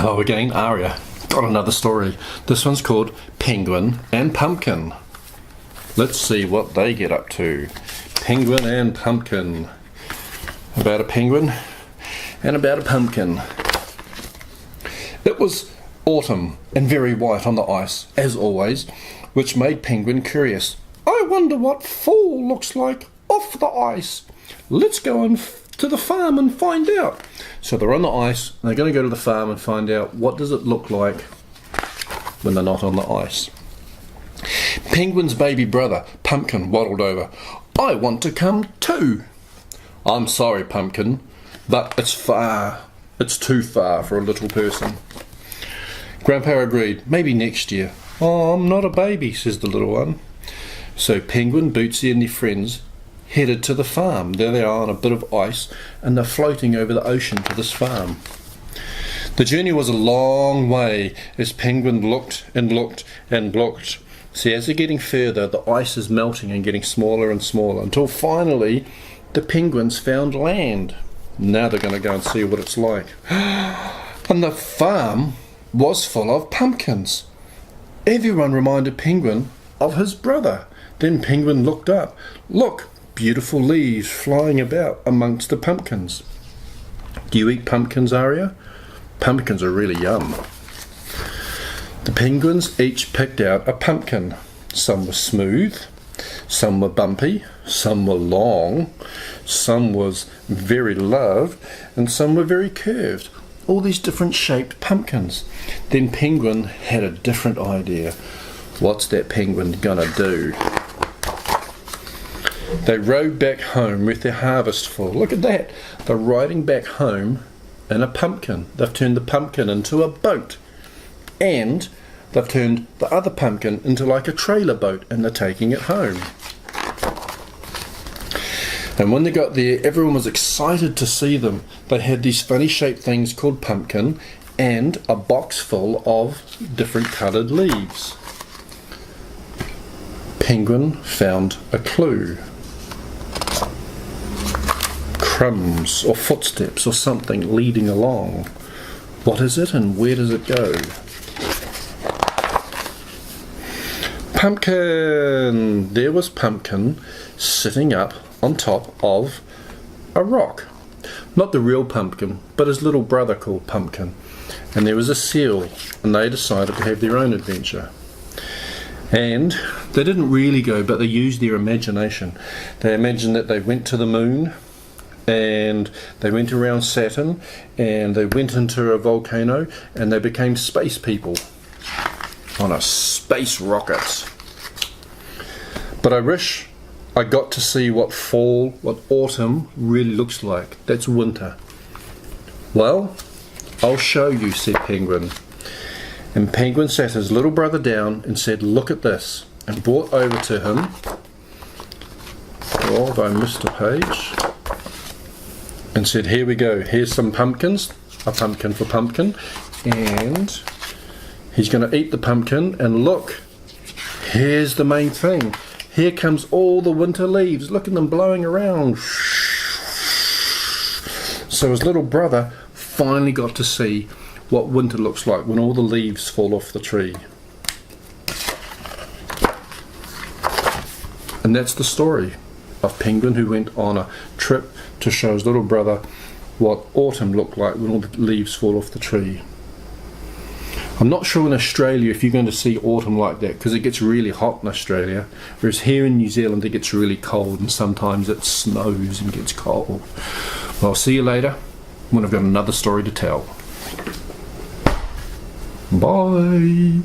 Hello again, Aria. Got another story. This one's called Penguin and Pumpkin. Let's see what they get up to. Penguin and Pumpkin. About a penguin and about a pumpkin. It was autumn and very white on the ice, as always, which made Penguin curious. I wonder what fall looks like off the ice. Let's go to the farm and find out. So they're on the ice, and they're going to go to the farm and find out what does it look like when they're not on the ice. Penguin's baby brother, Pumpkin, waddled over. I want to come too. I'm sorry, Pumpkin, but it's far. It's too far for a little person. Grandpa agreed, maybe next year. Oh, I'm not a baby, says the little one. So Penguin, Bootsy and their friends headed to the farm. There they are on a bit of ice, and they're floating over the ocean to this farm. The journey was a long way as Penguin looked and looked and looked. See, as they're getting further, the ice is melting and getting smaller and smaller until finally the penguins found land. Now they're going to go and see what it's like. And the farm was full of pumpkins. Everyone reminded Penguin of his brother. Then Penguin looked up. Look, beautiful leaves flying about amongst the pumpkins. Do you eat pumpkins, Aria? Pumpkins are really yum. The penguins each picked out a pumpkin. Some were smooth, some were bumpy, some were long, some was very loved, and some were very curved. All these different shaped pumpkins. Then Penguin had a different idea. What's that penguin gonna do? They rode back home with their harvest full. Look at that. They're riding back home in a pumpkin. They've turned the pumpkin into a boat. And they've turned the other pumpkin into like a trailer boat, and they're taking it home. And when they got there, everyone was excited to see them. They had these funny shaped things called pumpkin and a box full of different coloured leaves. Penguin found a clue. Crumbs or footsteps or something leading along. What is it and where does it go? Pumpkin! There was Pumpkin sitting up on top of a rock. Not the real Pumpkin, but his little brother called Pumpkin. And there was a seal, and they decided to have their own adventure. And they didn't really go, but they used their imagination. They imagined that they went to the moon, and they went around Saturn, and they went into a volcano, and they became space people on a space rocket. But I wish I got to see what fall, what autumn really looks like. That's winter. Well, I'll show you, said Penguin. And Penguin sat his little brother down and said, look at this, and brought over to him. Oh, I missed a page. And said, here we go, here's some pumpkins, a pumpkin for Pumpkin, and he's going to eat the pumpkin, and look, here's the main thing. Here comes all the winter leaves, look at them blowing around. So his little brother finally got to see what winter looks like when all the leaves fall off the tree. And that's the story of Penguin who went on a trip to show his little brother what autumn looked like when all the leaves fall off the tree. I'm not sure in Australia if you're going to see autumn like that, because it gets really hot in Australia, whereas here in New Zealand it gets really cold and sometimes it snows and gets cold. Well, I'll see you later when I've got another story to tell. Bye.